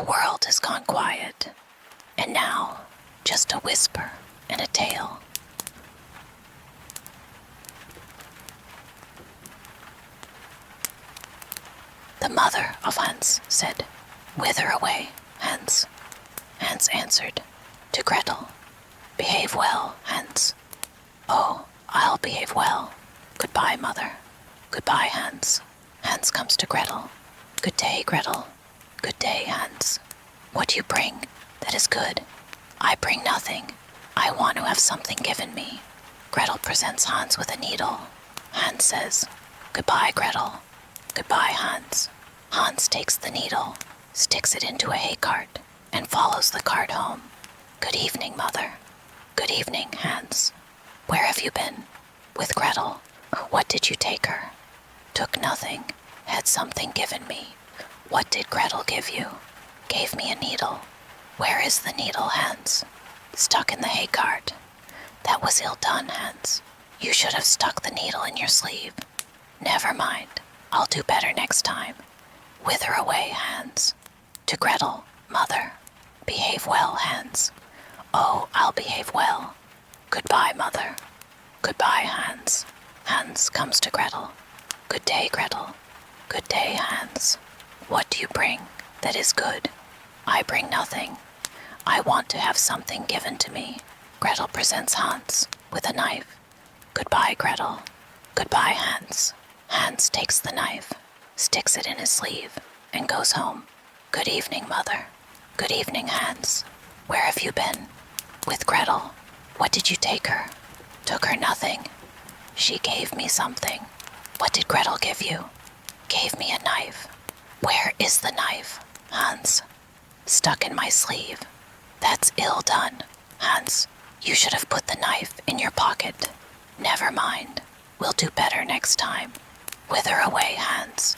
The world has gone quiet, and now just a whisper and a tale. The mother of Hans said, "Whither away, Hans?" Hans answered, "To Gretel." "Behave well, Hans." "Oh, I'll behave well. Goodbye, mother." "Goodbye, Hans." Hans comes to Gretel. "Good day, Gretel." "Good day, Hans." "What do you bring that is good?" "I bring nothing. I want to have something given me." Gretel presents Hans with a needle. Hans says, "Goodbye, Gretel." "Goodbye, Hans." Hans takes the needle, sticks it into a hay cart, and follows the cart home. "Good evening, mother." "Good evening, Hans." "Where have you been?" "With Gretel." "What did you take her?" "Took nothing. Had something given me." "What did Gretel give you?" "Gave me a needle." "Where is the needle, Hans?" "Stuck in the hay cart." "That was ill done, Hans. You should have stuck the needle in your sleeve." "Never mind. I'll do better next time." "Whither away, Hans?" "To Gretel, mother." "Behave well, Hans." "Oh, I'll behave well." "Goodbye, mother." "Goodbye, Hans." Hans comes to Gretel. "Good day, Gretel." "Good day, Hans." "What do you bring that is good?" "I bring nothing. I want to have something given to me." Gretel presents Hans with a knife. "Goodbye, Gretel." "Goodbye, Hans." Hans takes the knife, sticks it in his sleeve, and goes home. "Good evening, mother." "Good evening, Hans. Where have you been?" "With Gretel." "What did you take her?" "Took her nothing. She gave me something." "What did Gretel give you?" "Gave me a knife." "Where is the knife, Hans?" "Stuck in my sleeve." "That's ill done, Hans. You should have put the knife in your pocket." "Never mind. We'll do better next time." "Whither away, Hans?"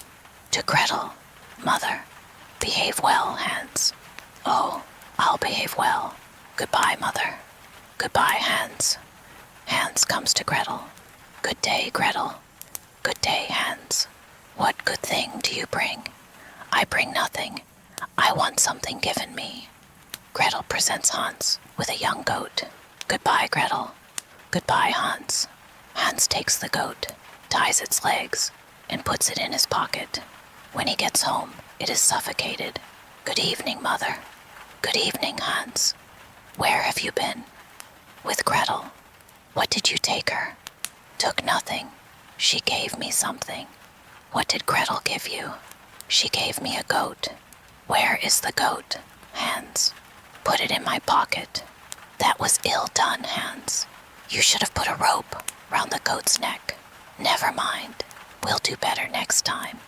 "To Gretel, mother." "Behave well, Hans." "Oh, I'll behave well. Goodbye, mother." "Goodbye, Hans." Hans comes to Gretel. "Good day, Gretel." "Good day, Hans. What good thing do you bring?" "I bring nothing. I want something given me." Gretel presents Hans with a young goat. "Goodbye, Gretel." "Goodbye, Hans." Hans takes the goat, ties its legs, and puts it in his pocket. When he gets home, it is suffocated. "Good evening, mother." "Good evening, Hans. Where have you been?" "With Gretel." "What did you take her?" "Took nothing. She gave me something." "What did Gretel give you?" "She gave me a goat." "Where is the goat, Hans?" "Put it in my pocket." "That was ill done, Hans. You should have put a rope round the goat's neck." "Never mind. We'll do better next time."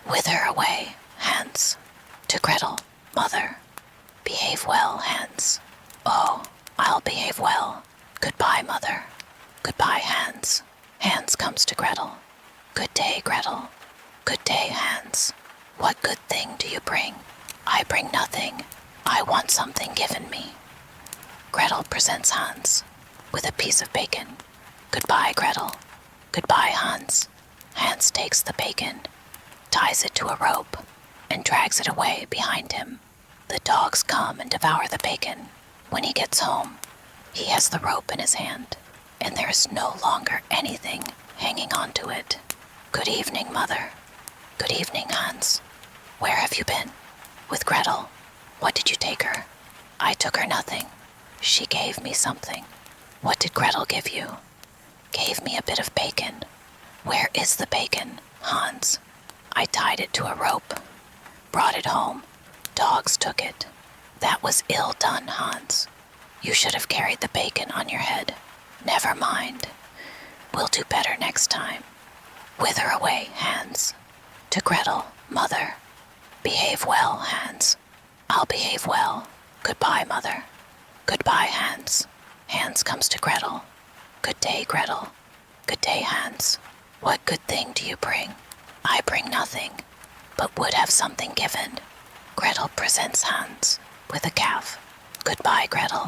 "Whither away, Hans?" "To Gretel, mother." "Behave well, Hans." "Oh, I'll behave well. Goodbye, mother." "Goodbye, Hans." Hans comes to Gretel. "Good day, Gretel." "Good day, Hans. What good thing do you bring?" "I bring nothing. I want something given me." Gretel presents Hans with a piece of bacon. "Goodbye, Gretel." "Goodbye, Hans." Hans takes the bacon, ties it to a rope, and drags it away behind him. The dogs come and devour the bacon. When he gets home, he has the rope in his hand, and there is no longer anything hanging onto it. "Good evening, mother." "Good evening, Hans. Where have you been?" "With Gretel." "What did you take her?" "I took her nothing. She gave me something." "What did Gretel give you?" "Gave me a bit of bacon." "Where is the bacon, Hans?" "I tied it to a rope. Brought it home. Dogs took it." "That was ill done, Hans. You should have carried the bacon on your head." "Never mind. We'll do better next time." "Whither away, Hans?" "To Gretel, mother." "Behave well, Hans." "I'll behave well. Goodbye, mother." "Goodbye, Hans." Hans comes to Gretel. "Good day, Gretel." "Good day, Hans. What good thing do you bring?" "I bring nothing, but would have something given." Gretel presents Hans with a calf. "Goodbye, Gretel."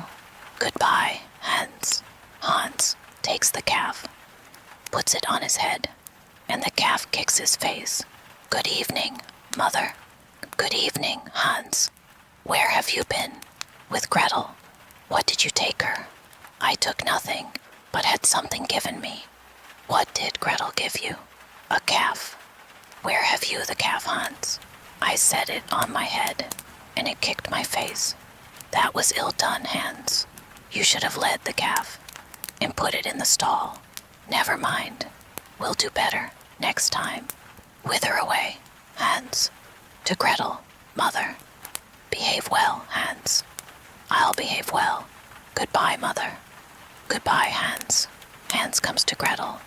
"Goodbye, Hans." Hans takes the calf, puts it on his head, and the calf kicks his face. "Good evening, mother." "Good evening, Hans." Where have you been? With Gretel. What did you take her? I took nothing, but had something given me. What did Gretel give you? A calf. Where have you the calf, Hans? I set it on my head, and it kicked my face. That was ill done, Hans. You should have led the calf and put it in the stall. Never mind. We'll do better next time. Whither away, Hans? To Gretel, mother. Behave well, Hans. I'll behave well. Goodbye, mother. Goodbye, Hans. Hans comes to Gretel.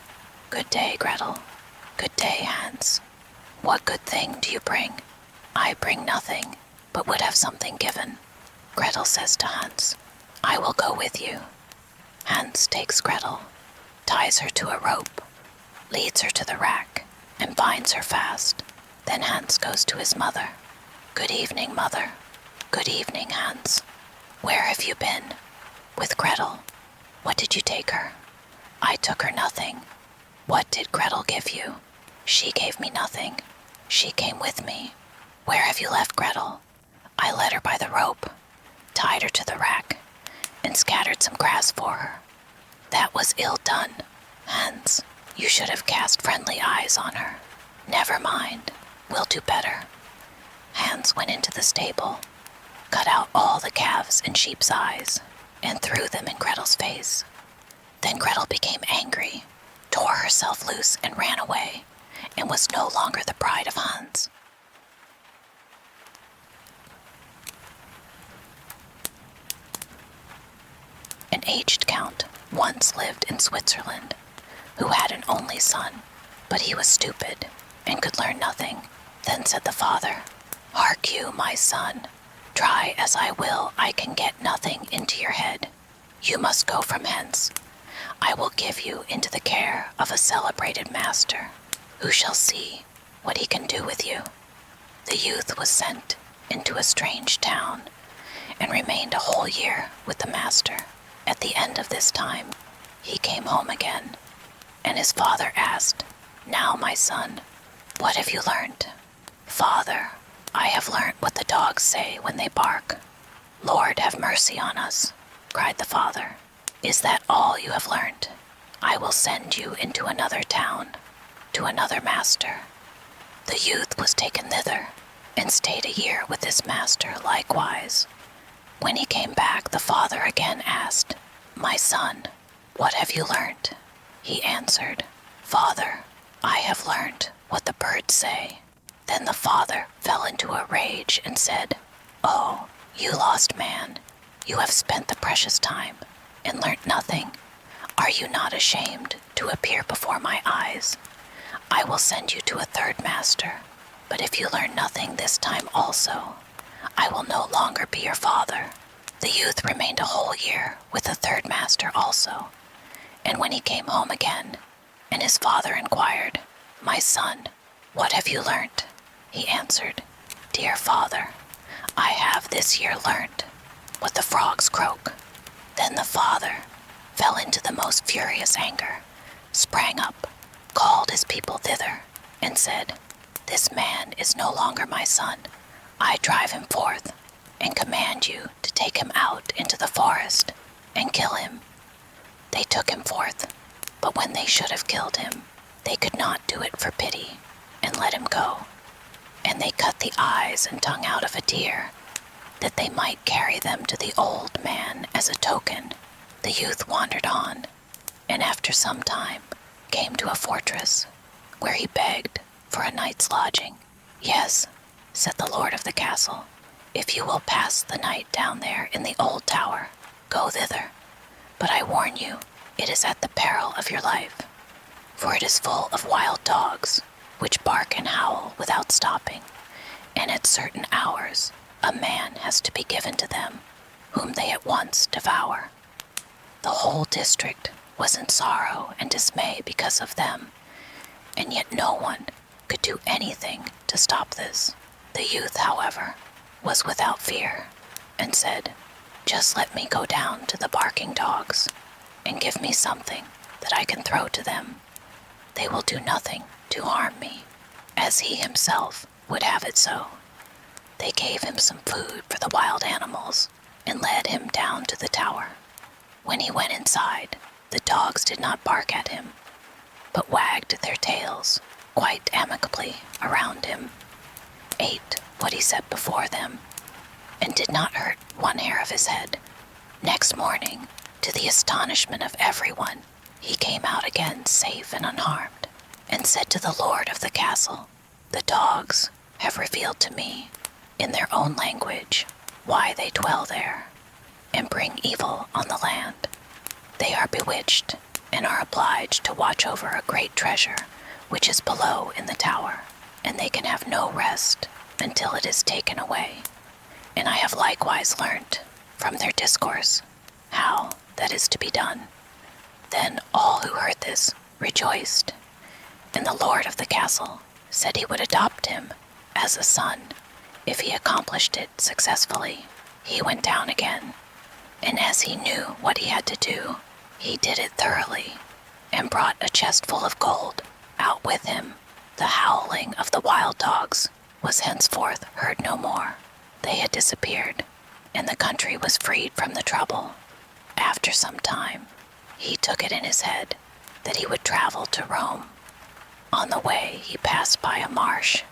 Good day, Gretel. Good day, Hans. What good thing do you bring? I bring nothing, but would have something given. Gretel says to Hans, I will go with you. Hans takes Gretel, ties her to a rope, leads her to the rack, and binds her fast. Then Hans goes to his mother. Good evening, mother. Good evening, Hans. Where have you been? With Gretel. What did you take her? I took her nothing. What did Gretel give you? She gave me nothing. She came with me. Where have you left Gretel? I led her by the rope, tied her to the rack, and scattered some grass for her. That was ill done, Hans. You should have cast friendly eyes on her. Never mind. We'll do better. Hans went into the stable, cut out all the calves and sheep's eyes, and threw them in Gretel's face. Then Gretel became angry, tore herself loose and ran away, and was no longer the bride of Hans. An aged count once lived in Switzerland, who had an only son, but he was stupid and could learn nothing. Then said the father, Hark you, my son, try as I will, I can get nothing into your head. You must go from hence. I will give you into the care of a celebrated master, who shall see what he can do with you. The youth was sent into a strange town, and remained a whole year with the master. At the end of this time, he came home again, and his father asked, Now, my son, what have you learned? Father, I have learnt what the dogs say when they bark. Lord, have mercy on us, cried the father. Is that all you have learnt? I will send you into another town, to another master. The youth was taken thither, and stayed a year with this master likewise. When he came back, the father again asked, My son, what have you learnt? He answered, Father, I have learnt what the birds say. Then the father fell into a rage and said, Oh, you lost man, you have spent the precious time and learnt nothing. Are you not ashamed to appear before my eyes? I will send you to a third master, but if you learn nothing this time also, I will no longer be your father. The youth remained a whole year with the third master also, and when he came home again, and his father inquired, My son, what have you learnt? He answered, Dear father, I have this year learnt what the frogs croak. Then the father fell into the most furious anger, sprang up, called his people thither, and said, This man is no longer my son. I drive him forth, and command you to take him out into the forest, and kill him. They took him forth, but when they should have killed him, they could not do it for pity, and let him go. And they cut the eyes and tongue out of a deer, that they might carry them to the old man as a token. The youth wandered on, and after some time came to a fortress, where he begged for a night's lodging. Yes, said the lord of the castle, if you will pass the night down there in the old tower, go thither. But I warn you, it is at the peril of your life, for it is full of wild dogs, which bark and howl without stopping, and at certain hours a man has to be given to them, whom they at once devour. The whole district was in sorrow and dismay because of them, and yet no one could do anything to stop this. The youth, however, was without fear, and said, Just let me go down to the barking dogs, and give me something that I can throw to them. They will do nothing to harm me, as he himself would have it so. They gave him some food for the wild and led him down to the tower. When he went inside, the dogs did not bark at him, but wagged their tails quite amicably around him, ate what he set before them, and did not hurt one hair of his head. Next morning, to the astonishment of everyone, he came out again safe and unharmed, and said to the lord of the castle, "The dogs have revealed to me, in their own language, why they dwell there, and bring evil on the land. They are bewitched, and are obliged to watch over a great treasure which is below in the tower, and they can have no rest until it is taken away. And I have likewise learnt from their discourse how that is to be done." Then all who heard this rejoiced, and the lord of the castle said he would adopt him as a son if he accomplished it successfully. He went down again, and as he knew what he had to do, he did it thoroughly, and brought a chest full of gold out with him. The howling of the wild dogs was henceforth heard no more. They had disappeared, and the country was freed from the trouble. After some time, he took it in his head that he would travel to Rome. On the way, he passed by a marsh,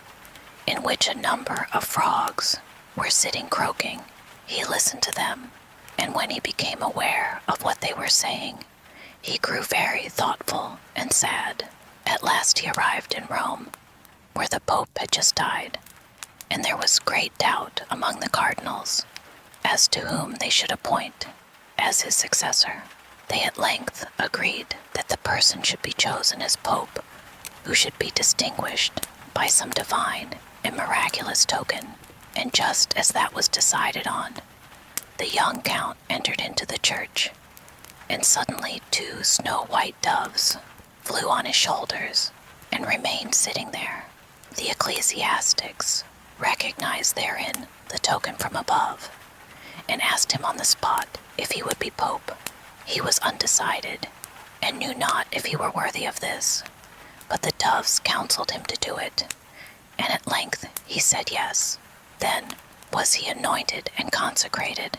in which a number of frogs were sitting croaking. He listened to them, and when he became aware of what they were saying, he grew very thoughtful and sad. At last he arrived in Rome, where the Pope had just died, and there was great doubt among the cardinals as to whom they should appoint as his successor. They at length agreed that the person should be chosen as Pope who should be distinguished by some divine and miraculous token. And just as that was decided on, the young count entered into the church, and suddenly 2 snow-white doves flew on his shoulders and remained sitting there. The ecclesiastics recognized therein the token from above, and asked him on the spot if he would be Pope. He was undecided, and knew not if he were worthy of this, but the doves counseled him to do it, and at length he said yes. Then was he anointed and consecrated,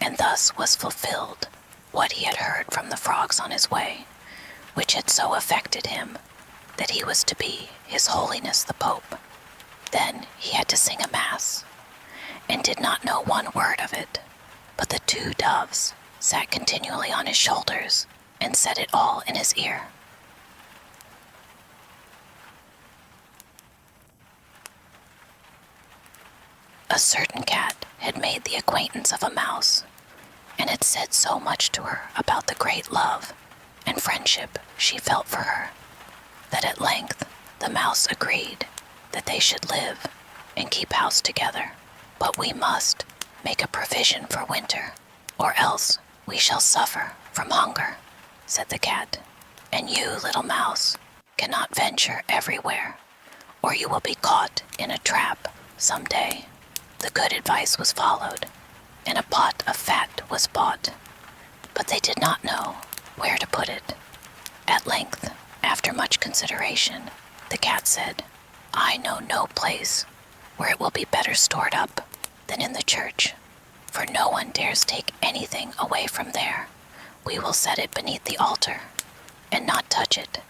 and thus was fulfilled what he had heard from the frogs on his way, which had so affected him that he was to be His Holiness the Pope. Then he had to sing a mass, and did not know one word of it, but the 2 doves sat continually on his shoulders and said it all in his ear. A certain cat had made the acquaintance of a mouse, and had said so much to her about the great love and friendship she felt for her, that at length the mouse agreed that they should live and keep house together. "But we must make a provision for winter, or else we shall suffer from hunger," said the cat. "And you, little mouse, cannot venture everywhere, or you will be caught in a trap some day." The good advice was followed, and a pot of fat was bought, but they did not know where to put it. At length, after much consideration, the cat said, "I know no place where it will be better stored up than in the church, for no one dares take anything away from there. We will set it beneath the altar, and not touch it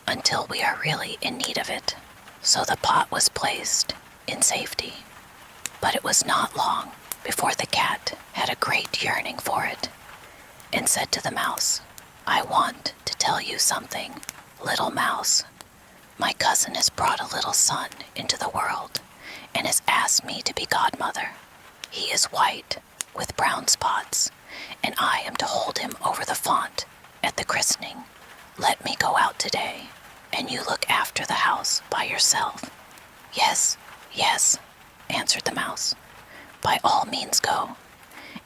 until we are really in need of it." So the pot was placed in safety, but it was not long before the cat had a great yearning for it, and said to the mouse, "I want to tell you something, little mouse. My cousin has brought a little son into the world, and has asked me to be godmother. He is white, with brown spots, and I am to hold him over the font at the christening. Let me go out today, and you look after the house by yourself." "Yes, yes," answered the mouse. "By all means go,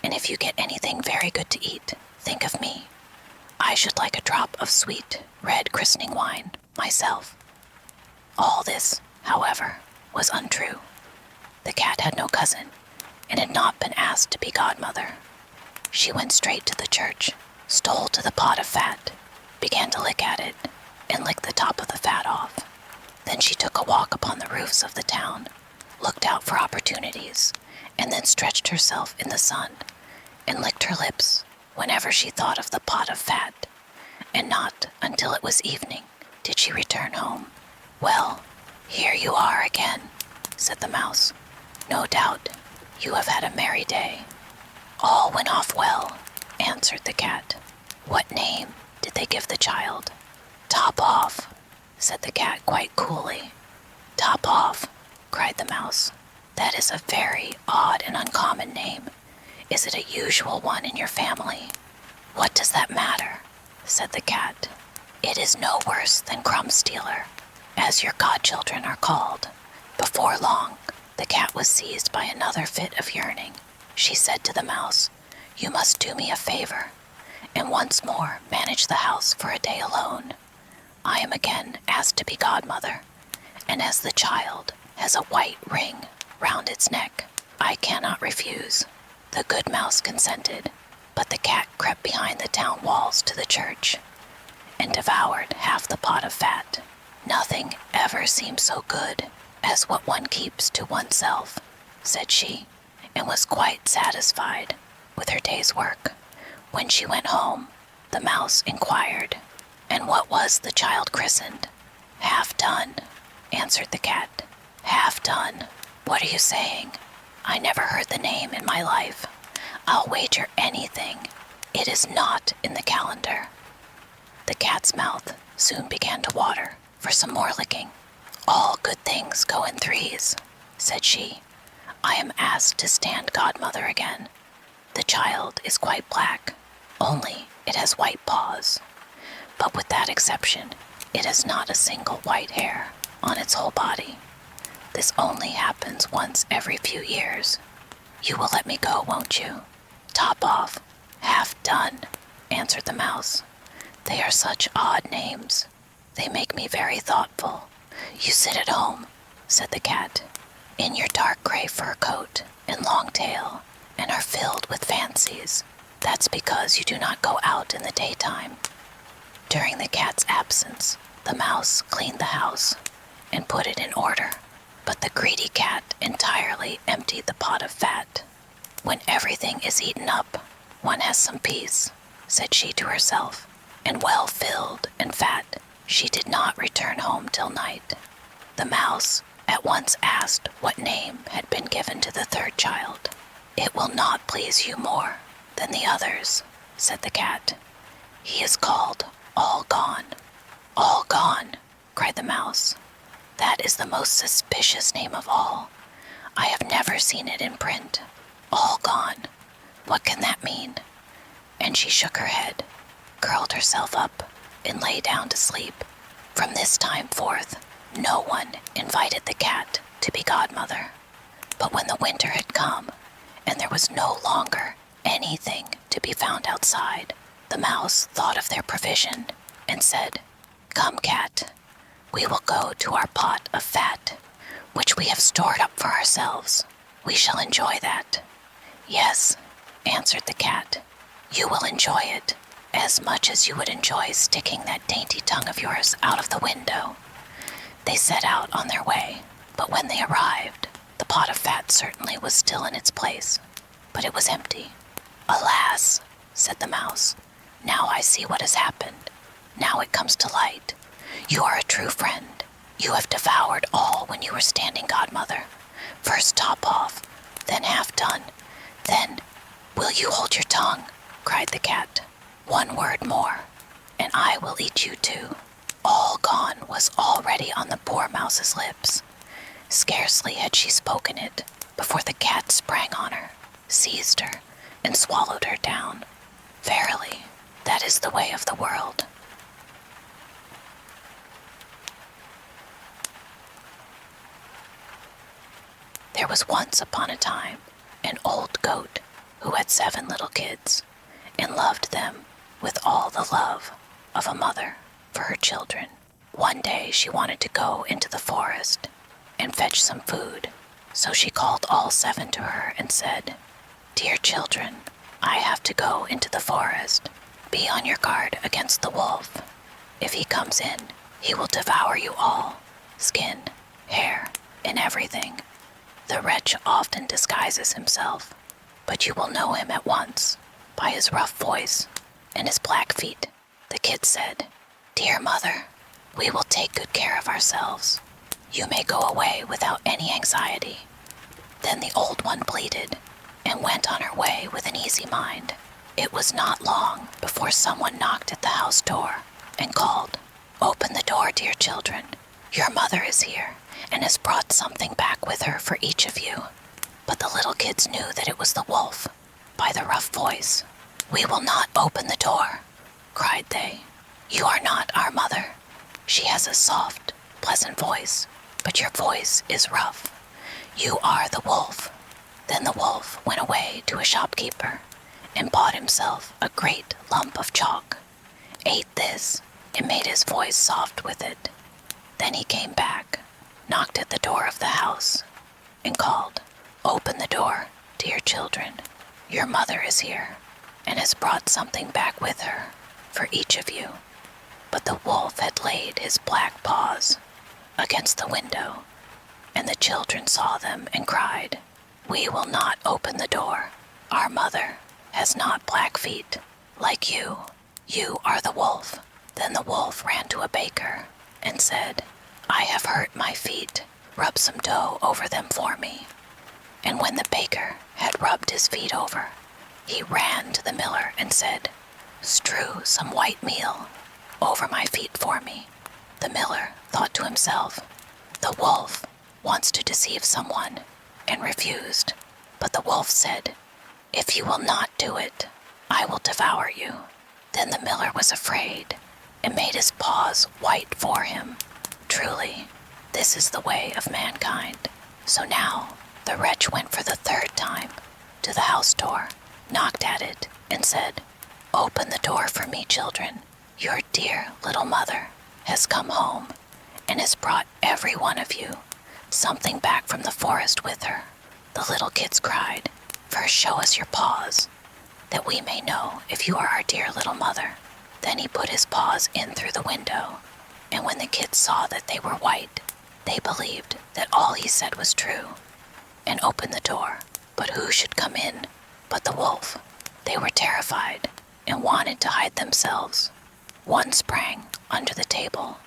and if you get anything very good to eat, think of me. I should like a drop of sweet, red christening wine myself." All this, however, was untrue. The cat had no cousin, and had not been asked to be godmother. She went straight to the church, stole to the pot of fat, began to lick at it, and licked the top of the fat off. Then she took a walk upon the roofs of the town, looked out for opportunities, and then stretched herself in the sun, and licked her lips whenever she thought of the pot of fat, and not until it was evening did she return home. "Well, here you are again," said the mouse. "No doubt you have had a merry day." "All went off well," answered the cat. "What name did they give the child?" "Top off," said the cat quite coolly. "Top off," cried the mouse. "That is a very odd and uncommon name. Is it a usual one in your family?" "What does that matter?" said the cat. "It is no worse than Crumb Stealer, as your godchildren are called." Before long, the cat was seized by another fit of yearning. She said to the mouse, "You must do me a favor, and once more manage the house for a day alone. I am again asked to be godmother, and as the child has a white ring round its neck, I cannot refuse." The good mouse consented, but the cat crept behind the town walls to the church and devoured half the pot of fat. "Nothing ever seems so good as what one keeps to oneself," said she, and was quite satisfied with her day's work. When she went home, the mouse inquired, "And what was the child christened?" "Half Done," answered the cat. "Half Done? What are you saying? I never heard the name in my life. I'll wager anything it is not in the calendar." The cat's mouth soon began to water for some more licking. "All good things go in threes," said she. "I am asked to stand godmother again. The child is quite black, only it has white paws. But with that exception, it has not a single white hair on its whole body. This only happens once every few years. You will let me go, won't you?" "Top off, Half Done," answered the mouse. "They are such odd names. They make me very thoughtful." "You sit at home," said the cat, "in your dark gray fur coat and long tail, and are filled with fancies. That's because you do not go out in the daytime." During the cat's absence, the mouse cleaned the house and put it in order, but the greedy cat entirely emptied the pot of fat. "When everything is eaten up, one has some peace," said she to herself, and well filled and fat, she did not return home till night. The mouse at once asked what name had been given to the third child. "It will not please you more than the others," said the cat. "He is called All Gone." "All Gone," cried the mouse. "That is the most suspicious name of all. I have never seen it in print. All Gone. What can that mean?" And she shook her head, curled herself up, and lay down to sleep. From this time forth, no one invited the cat to be godmother. But when the winter had come, and there was no longer anything to be found outside, the mouse thought of their provision and said, "Come, cat, we will go to our pot of fat, which we have stored up for ourselves. We shall enjoy that." "Yes," answered the cat, "you will enjoy it as much as you would enjoy sticking that dainty tongue of yours out of the window." They set out on their way, but when they arrived, the pot of fat certainly was still in its place, but it was empty. "Alas," said the mouse, "now I see what has happened. Now it comes to light. You are a true friend. You have devoured all when you were standing godmother. First Top Off, then Half Done, then—" "Will you hold your tongue?" cried the cat. "One word more, and I will eat you too." All Gone was already on the poor mouse's lips. Scarcely had she spoken it before the cat sprang on her, seized her, and swallowed her down. Verily, that is the way of the world. There was once upon a time an old goat who had 7 little kids, and loved them with all the love of a mother for her children. One day she wanted to go into the forest and fetch some food, so she called all 7 to her and said, "Dear children, I have to go into the forest. Be on your guard against the wolf. If he comes in, he will devour you all, skin, hair, and everything. The wretch often disguises himself, but you will know him at once by his rough voice and his black feet." The kid said, "Dear mother, we will take good care of ourselves. You may go away without any anxiety." Then the old one pleaded and went on her way with an easy mind. It was not long before someone knocked at the house door and called, "Open the door, dear children. Your mother is here and has brought something back with her for each of you." But the little kids knew that it was the wolf by the rough voice. "We will not open the door," cried they. "You are not our mother. She has a soft, pleasant voice, but your voice is rough. You are the wolf." Then the wolf went away to a shopkeeper and bought himself a great lump of chalk, ate this, and made his voice soft with it. Then he came back, knocked at the door of the house, and called, "Open the door, dear children. Your mother is here and has brought something back with her for each of you." But the wolf had laid his black paws against the window, and the children saw them and cried, "We will not open the door. Our mother has not black feet like you. You are the wolf." Then the wolf ran to a baker and said, "I have hurt my feet. Rub some dough over them for me." And when the baker had rubbed his feet over, he ran to the miller and said, "Strew some white meal over my feet for me." The miller thought to himself, "The wolf wants to deceive someone," and refused. But the wolf said, "If you will not do it, I will devour you." Then the miller was afraid and made his paws white for him. Truly, this is the way of mankind. So now the wretch went for the third time to the house door, knocked at it, and said, "Open the door for me, children. Your dear little mother has come home and has brought every one of you something back from the forest with her." The little kids cried, "First show us your paws, that we may know if you are our dear little mother." Then he put his paws in through the window, and when the kids saw that they were white, they believed that all he said was true, and opened the door. But who should come in but the wolf? They were terrified and wanted to hide themselves. One sprang under the table,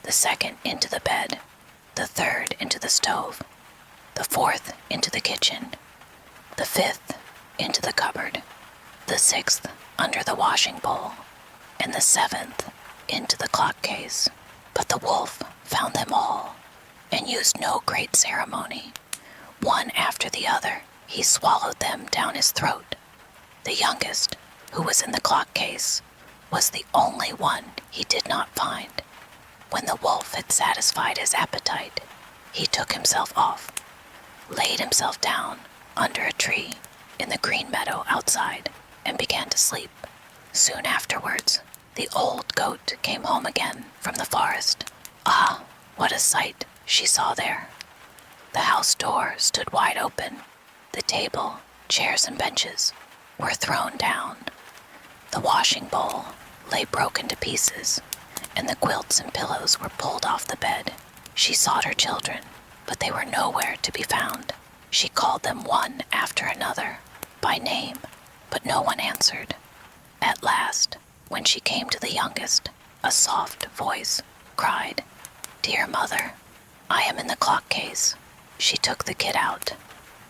the second into the bed, the third into the stove, the fourth into the kitchen, the fifth into the cupboard, the sixth under the washing bowl, and the seventh into the clock case. But the wolf found them all and used no great ceremony. One after the other, he swallowed them down his throat. The youngest, who was in the clock case, was the only one he did not find. When the wolf had satisfied his appetite, he took himself off, laid himself down under a tree in the green meadow outside, and began to sleep. Soon afterwards, the old goat came home again from the forest. Ah, what a sight she saw there! The house door stood wide open. The table, chairs, and benches were thrown down. The washing bowl lay broken to pieces, and the quilts and pillows were pulled off the bed. She sought her children, but they were nowhere to be found. She called them one after another, by name, but no one answered. At last, when she came to the youngest, a soft voice cried, "Dear mother, I am in the clock case." She took the kid out,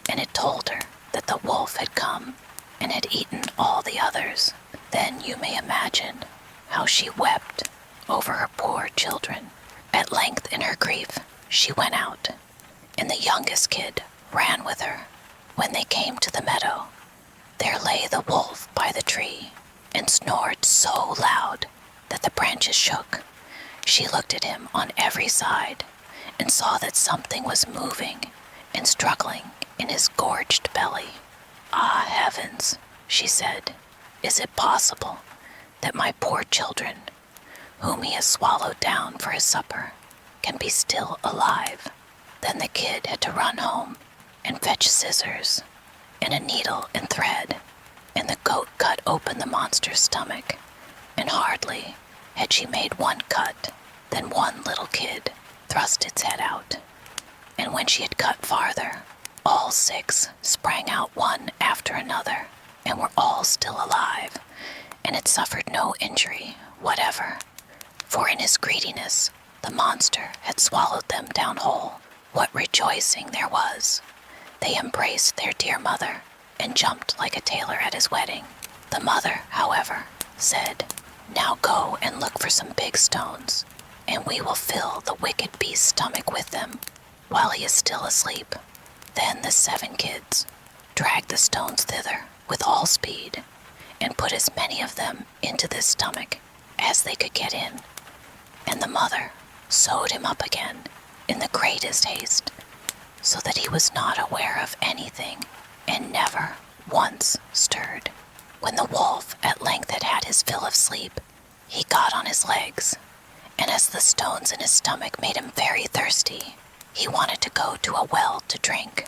and it told her that the wolf had come and had eaten all the others. Then you may imagine how she wept over her poor children. At length, in her grief, she went out, and the youngest kid ran with her. When they came to the meadow, there lay the wolf by the tree and snored so loud that the branches shook. She looked at him on every side and saw that something was moving and struggling in his gorged belly. "Ah, heavens," she said, "is it possible that my poor children, whom he has swallowed down for his supper, can be still alive?" Then the kid had to run home and fetch scissors and a needle and thread, and the goat cut open the monster's stomach, and hardly had she made one cut than one little kid thrust its head out. And when she had cut farther, All 6 sprang out one after another, and were all still alive, and had suffered no injury whatever, for in his greediness the monster had swallowed them down whole. What rejoicing there was! They embraced their dear mother, and jumped like a tailor at his wedding. The mother, however, said, "Now go and look for some big stones, and we will fill the wicked beast's stomach with them while he is still asleep." Then the 7 kids dragged the stones thither with all speed, and put as many of them into this stomach as they could get in. And the mother sewed him up again in the greatest haste, so that he was not aware of anything, and never once stirred. When the wolf at length had had his fill of sleep, he got on his legs, and as the stones in his stomach made him very thirsty, he wanted to go to a well to drink.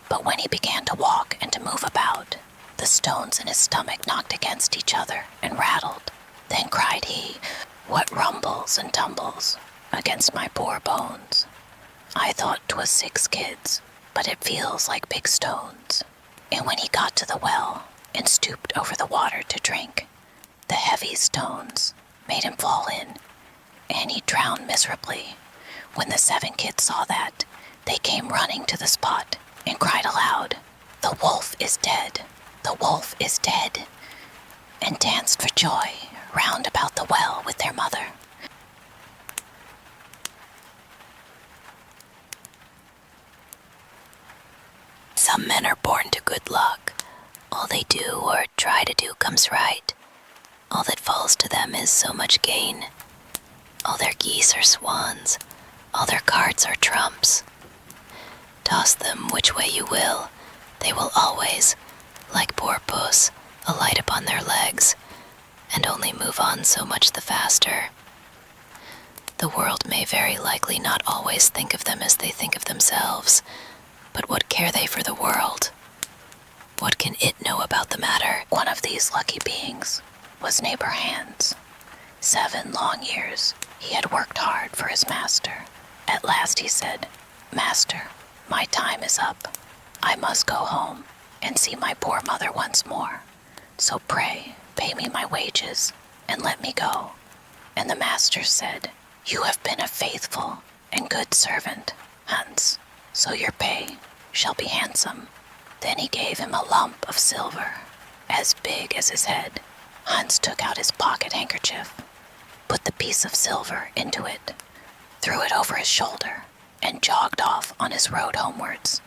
But when he began to walk and to move about, the stones in his stomach knocked against each other and rattled. Then cried he, "What rumbles and tumbles against my poor bones? I thought 'twas 6 kids, but it feels like big stones." And when he got to the well and stooped over the water to drink, the heavy stones made him fall in, and he drowned miserably. When the 7 kids saw that, they came running to the spot and cried aloud, "The wolf is dead! The wolf is dead!" and danced for joy round about the well with their mother. Some men are born to good luck. All they do or try to do comes right. All that falls to them is so much gain. All their geese are swans. All their cards are trumps. Toss them which way you will, they will always, like poor puss, alight upon their legs, and only move on so much the faster. The world may very likely not always think of them as they think of themselves, but what care they for the world? What can it know about the matter? One of these lucky beings was neighbor Hans. 7 long years he had worked hard for his master. At last he said, "Master, my time is up. I must go home and see my poor mother once more. So pray pay me my wages and let me go." And the master said, "You have been a faithful and good servant, Hans, so your pay shall be handsome." Then he gave him a lump of silver, as big as his head. Hans took out his pocket handkerchief, put the piece of silver into it, threw it over his shoulder, and jogged off on his road homewards.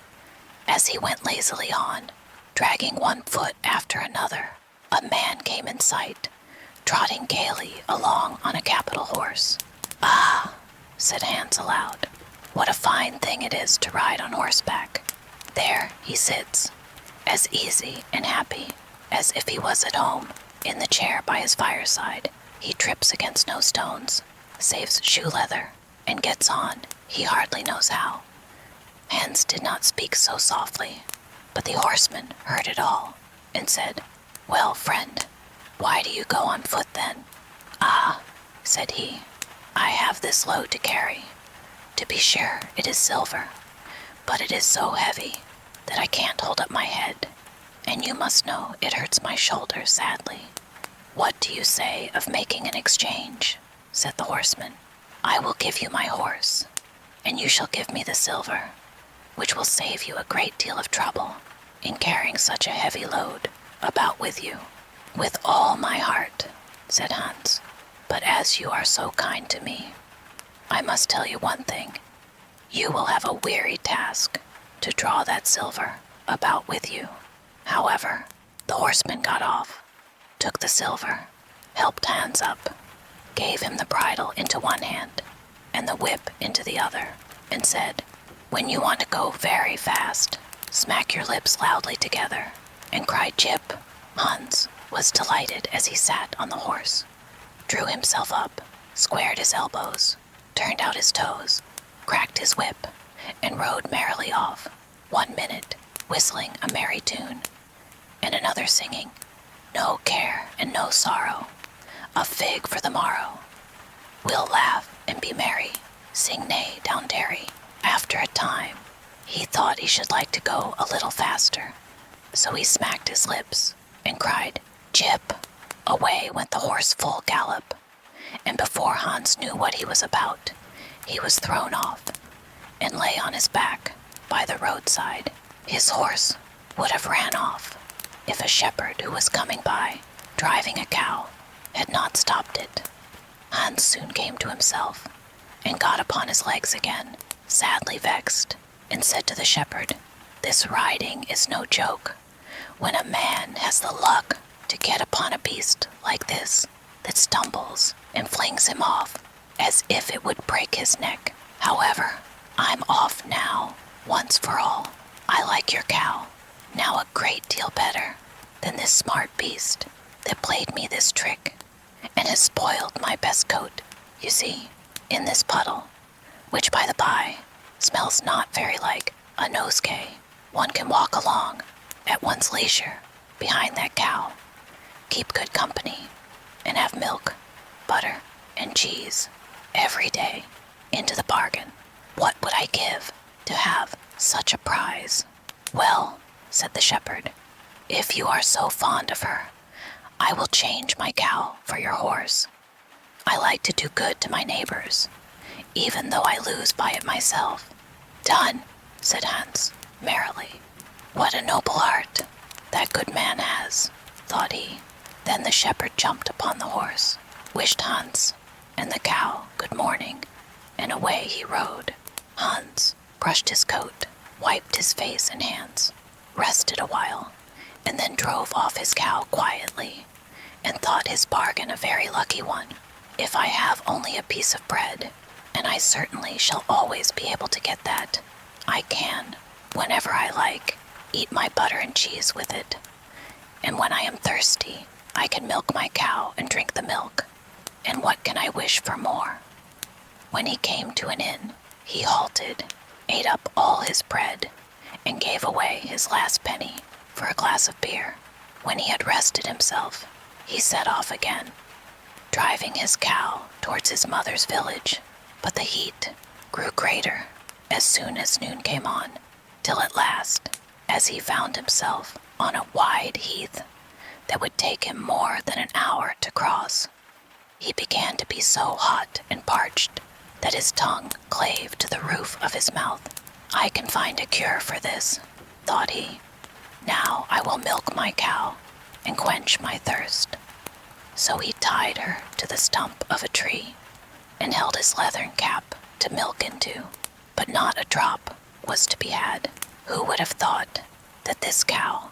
As he went lazily on, dragging one foot after another, a man came in sight, trotting gaily along on a capital horse. "Ah," said Hans aloud, "what a fine thing it is to ride on horseback. There he sits, as easy and happy as if he was at home, in the chair by his fireside. He trips against no stones, saves shoe leather, and gets on, he hardly knows how." Hans did not speak so softly, but the horseman heard it all, and said, "Well, friend, why do you go on foot then?" "Ah," said he, "I have this load to carry. To be sure, it is silver, but it is so heavy that I can't hold up my head, and you must know it hurts my shoulder sadly." "What do you say of making an exchange?" said the horseman. "I will give you my horse, and you shall give me the silver, which will save you a great deal of trouble in carrying such a heavy load about with you." "With all my heart," said Hans, "but as you are so kind to me, I must tell you one thing. You will have a weary task to draw that silver about with you." However, the horseman got off, took the silver, helped Hans up, gave him the bridle into one hand and the whip into the other, and said, "When you want to go very fast, smack your lips loudly together and cry 'Jip.'" Hans was delighted as he sat on the horse, drew himself up, squared his elbows, turned out his toes, cracked his whip, and rode merrily off, 1 minute whistling a merry tune, and another singing, "No care and no sorrow, a fig for the morrow. We'll laugh and be merry, sing nay down Derry." After a time, He thought he should like to go a little faster, so he smacked his lips and cried, "Jip!" Away went the horse full gallop, and before Hans knew what he was about, he was thrown off and lay on his back by the roadside. His horse would have ran off if a shepherd who was coming by, driving a cow, had not stopped it. Hans soon came to himself and got upon his legs again, sadly vexed, and said to the shepherd, "This riding is no joke. When a man has the luck to get upon a beast like this that stumbles and flings him off as if it would break his neck. However, I'm off now, once for all. I like your cow now a great deal better than this smart beast that played me this trick and has spoiled my best coat. You see, in this puddle, which by the by smells not very like a nosegay, one can walk along at one's leisure behind that cow, keep good company, and have milk, butter, and cheese every day into the bargain. What would I give to have such a prize?" "Well," said the shepherd, "if you are so fond of her, I will change my cow for your horse. I like to do good to my neighbors, even though I lose by it myself." "Done," said Hans, merrily. "What a noble heart that good man has," thought he. Then the shepherd jumped upon the horse, wished Hans and the cow good morning, and away he rode. Hans brushed his coat, wiped his face and hands, rested a while, and then drove off his cow quietly, and thought his bargain a very lucky one. "If I have only a piece of bread, and I certainly shall always be able to get that, I can, whenever I like, eat my butter and cheese with it. And when I am thirsty, I can milk my cow and drink the milk. And what can I wish for more?" When he came to an inn, he halted, ate up all his bread, and gave away his last penny for a glass of beer. When he had rested himself, he set off again, driving his cow towards his mother's village. But the heat grew greater as soon as noon came on, till at last, as he found himself on a wide heath that would take him more than an hour to cross, he began to be so hot and parched that his tongue clave to the roof of his mouth. "I can find a cure for this," thought he. "Now I will milk my cow and quench my thirst." So he tied her to the stump of a tree and held his leathern cap to milk into, but not a drop was to be had. Who would have thought that this cow,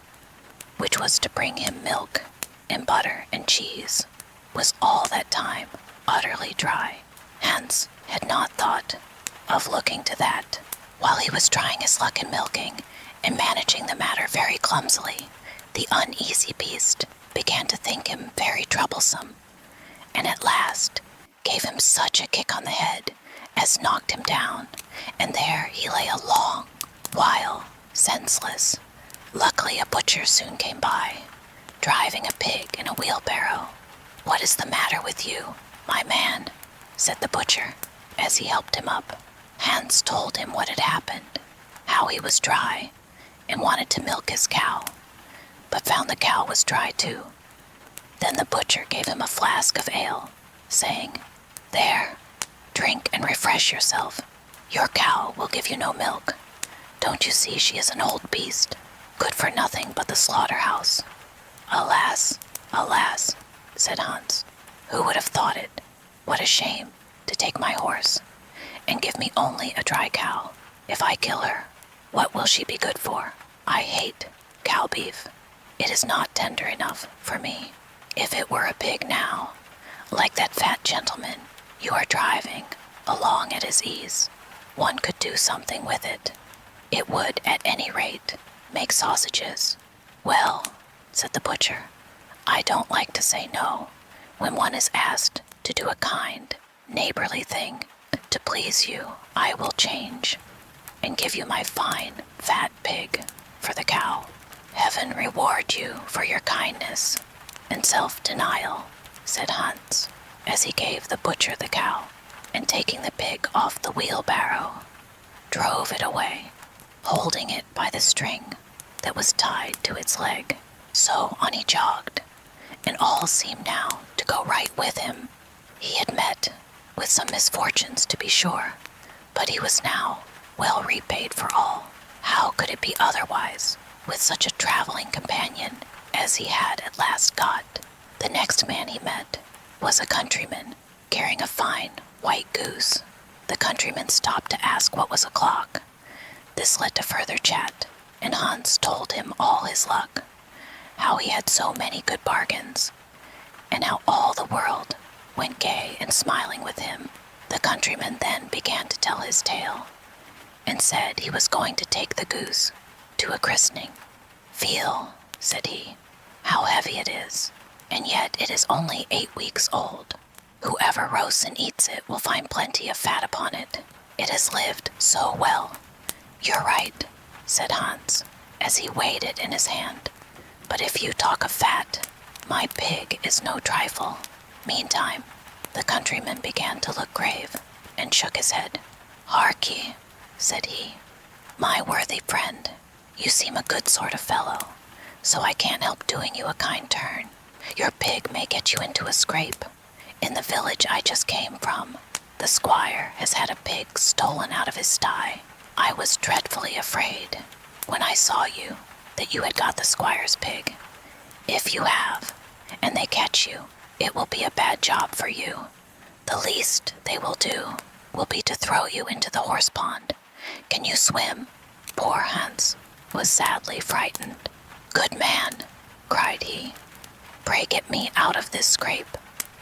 which was to bring him milk and butter and cheese, was all that time utterly dry? Hans had not thought of looking to that. While he was trying his luck in milking and managing the matter very clumsily, the uneasy beast began to think him very troublesome, and at last gave him such a kick on the head as knocked him down, and there he lay a long while senseless. Luckily a butcher soon came by, driving a pig in a wheelbarrow. "What is the matter with you, my man?" said the butcher, as he helped him up. Hans told him what had happened, how he was dry, and wanted to milk his cow, but found the cow was dry too. Then the butcher gave him a flask of ale, saying, "There, drink and refresh yourself. Your cow will give you no milk. Don't you see she is an old beast, good for nothing but the slaughterhouse?" "Alas, alas," said Hans, "who would have thought it? What a shame to take my horse and give me only a dry cow. If I kill her, what will she be good for? I hate cow beef. It is not tender enough for me. If it were a pig now, like that fat gentleman you are driving along at his ease, one could do something with it. It would, at any rate, make sausages." "Well," said the butcher, "I don't like to say no when one is asked to do a kind, neighborly thing. To please you, I will change and give you my fine, fat pig for the cow. Heaven reward you for your kindness and self-denial," said Hans, as he gave the butcher the cow, and taking the pig off the wheelbarrow, drove it away, holding it by the string that was tied to its leg. So on he jogged, and all seemed now to go right with him. He had met with some misfortunes, to be sure, but he was now well repaid for all. How could it be otherwise with such a traveling companion as he had at last got? The next man he met was a countryman carrying a fine white goose. The countryman stopped to ask what was o'clock. This led to further chat, and Hans told him all his luck, how he had so many good bargains, and how all the world went gay and smiling with him. The countryman then began to tell his tale, and said he was going to take the goose to a christening. "Feel," said he, "how heavy it is, and yet it is only 8 weeks old. Whoever roasts and eats it will find plenty of fat upon it. It has lived so well." "You're right," said Hans, as he weighed it in his hand. "But if you talk of fat, my pig is no trifle." Meantime, the countryman began to look grave, and shook his head. "Hark ye," said he, "my worthy friend, you seem a good sort of fellow, so I can't help doing you a kind turn. Your pig may get you into a scrape. In the village I just came from, the squire has had a pig stolen out of his sty. I was dreadfully afraid, when I saw you, that you had got the squire's pig. If you have, and they catch you, it will be a bad job for you. The least they will do will be to throw you into the horse pond. Can you swim?" Poor Hans was sadly frightened. "Good man," cried he, "pray get me out of this scrape.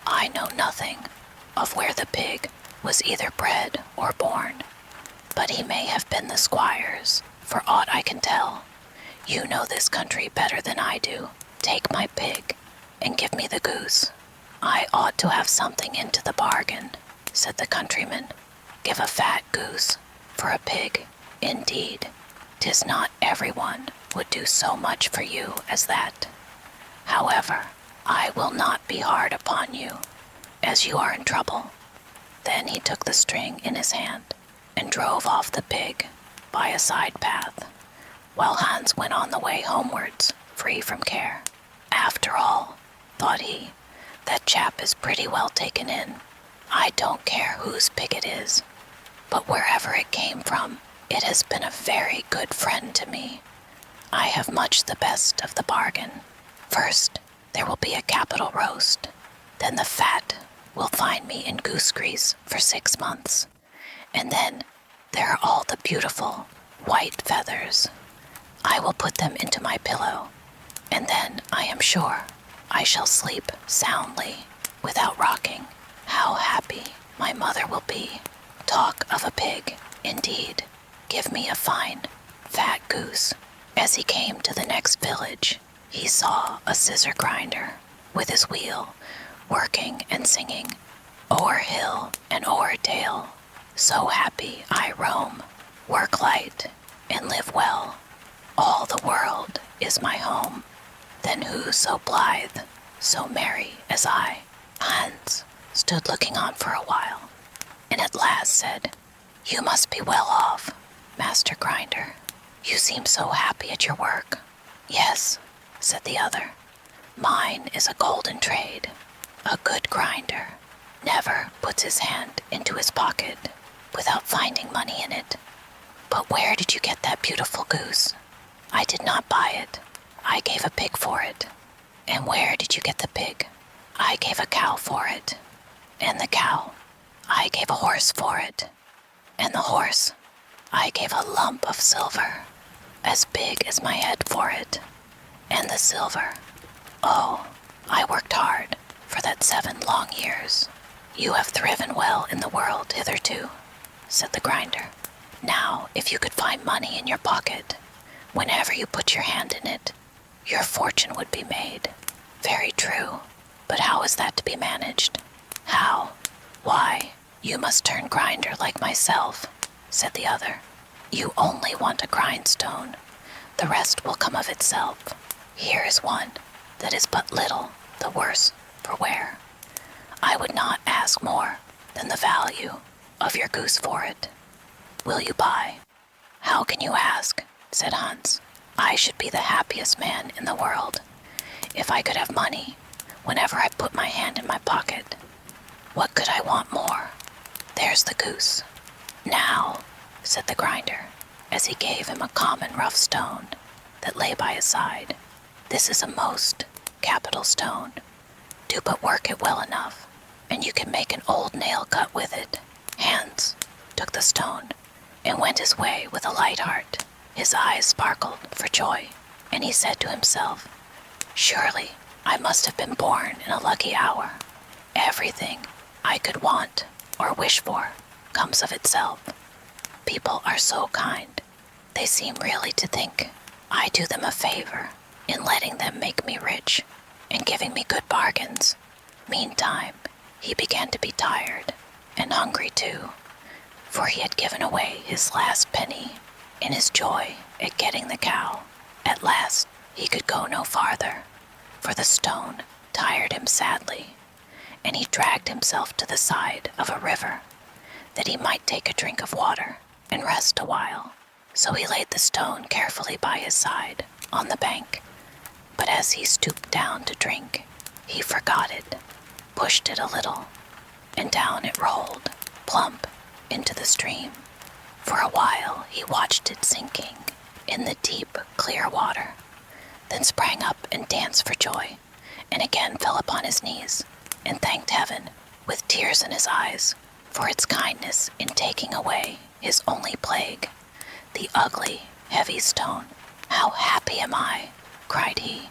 I know nothing of where the pig was either bred or born, but he may have been the squire's, for aught I can tell. You know this country better than I do. Take my pig, and give me the goose." "I ought to have something into the bargain," said the countryman. "Give a fat goose for a pig, indeed. 'Tis not everyone would do so much for you as that. However, I will not be hard upon you, as you are in trouble." Then he took the string in his hand, and drove off the pig by a side path, while Hans went on the way homewards, free from care. "After all," thought he, "that chap is pretty well taken in. I don't care whose pig it is, but wherever it came from, it has been a very good friend to me. I have much the best of the bargain. First, there will be a capital roast. Then the fat will find me in goose grease for 6 months. And then there are all the beautiful white feathers. I will put them into my pillow, and then I am sure I shall sleep soundly without rocking. How happy my mother will be. Talk of a pig, indeed. Give me a fine, fat goose." As he came to the next village, he saw a scissor grinder with his wheel, working and singing, "O'er hill and o'er dale, so happy I roam, work light and live well. All the world is my home. Then who so blithe, so merry as I?" Hans stood looking on for a while, and at last said, "You must be well off, Master Grinder. You seem so happy at your work." "Yes," said the other, "mine is a golden trade. A good grinder never puts his hand into his pocket without finding money in it. But where did you get that beautiful goose?" "I did not buy it. I gave a pig for it." "And where did you get the pig?" "I gave a cow for it." "And the cow?" "I gave a horse for it." "And the horse?" "I gave a lump of silver, as big as my head for it." "And the silver?" "Oh, I worked hard for that 7 long years." "You have thriven well in the world hitherto," said the grinder. "Now, if you could find money in your pocket, whenever you put your hand in it, your fortune would be made." "Very true, but how is that to be managed?" "How? Why, you must turn grinder like myself," said the other. "You only want a grindstone. The rest will come of itself. Here is one that is but little the worse for wear. I would not ask more than the value of your goose for it. Will you buy?" "How can you ask?" said Hans. "I should be the happiest man in the world if I could have money whenever I put my hand in my pocket. What could I want more? There's the goose." "Now," said the grinder, as he gave him a common rough stone that lay by his side, "this is a most capital stone. Do but work it well enough, and you can make an old nail cut with it." Hans took the stone and went his way with a light heart. His eyes sparkled for joy, and he said to himself, "Surely I must have been born in a lucky hour. Everything I could want or wish for comes of itself. People are so kind. They seem really to think I do them a favor in letting them make me rich and giving me good bargains." Meantime, he began to be tired and hungry too, for he had given away his last penny in his joy at getting the cow. At last he could go no farther, for the stone tired him sadly, and he dragged himself to the side of a river that he might take a drink of water and rest a while. So he laid the stone carefully by his side on the bank, but as he stooped down to drink, he forgot it, pushed it a little, and down it rolled, plump into the stream. For a while he watched it sinking in the deep, clear water, then sprang up and danced for joy, and again fell upon his knees and thanked heaven with tears in his eyes for its kindness in taking away his only plague, the ugly, heavy stone. "How happy am I!" cried he.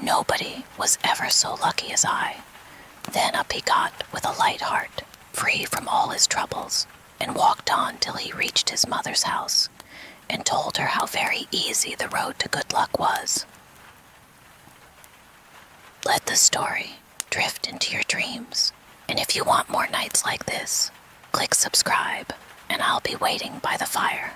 "Nobody was ever so lucky as I." Then up he got with a light heart, free from all his troubles, and walked on till he reached his mother's house, and told her how very easy the road to good luck was. Let the story drift into your dreams, and if you want more nights like this, click subscribe, and I'll be waiting by the fire.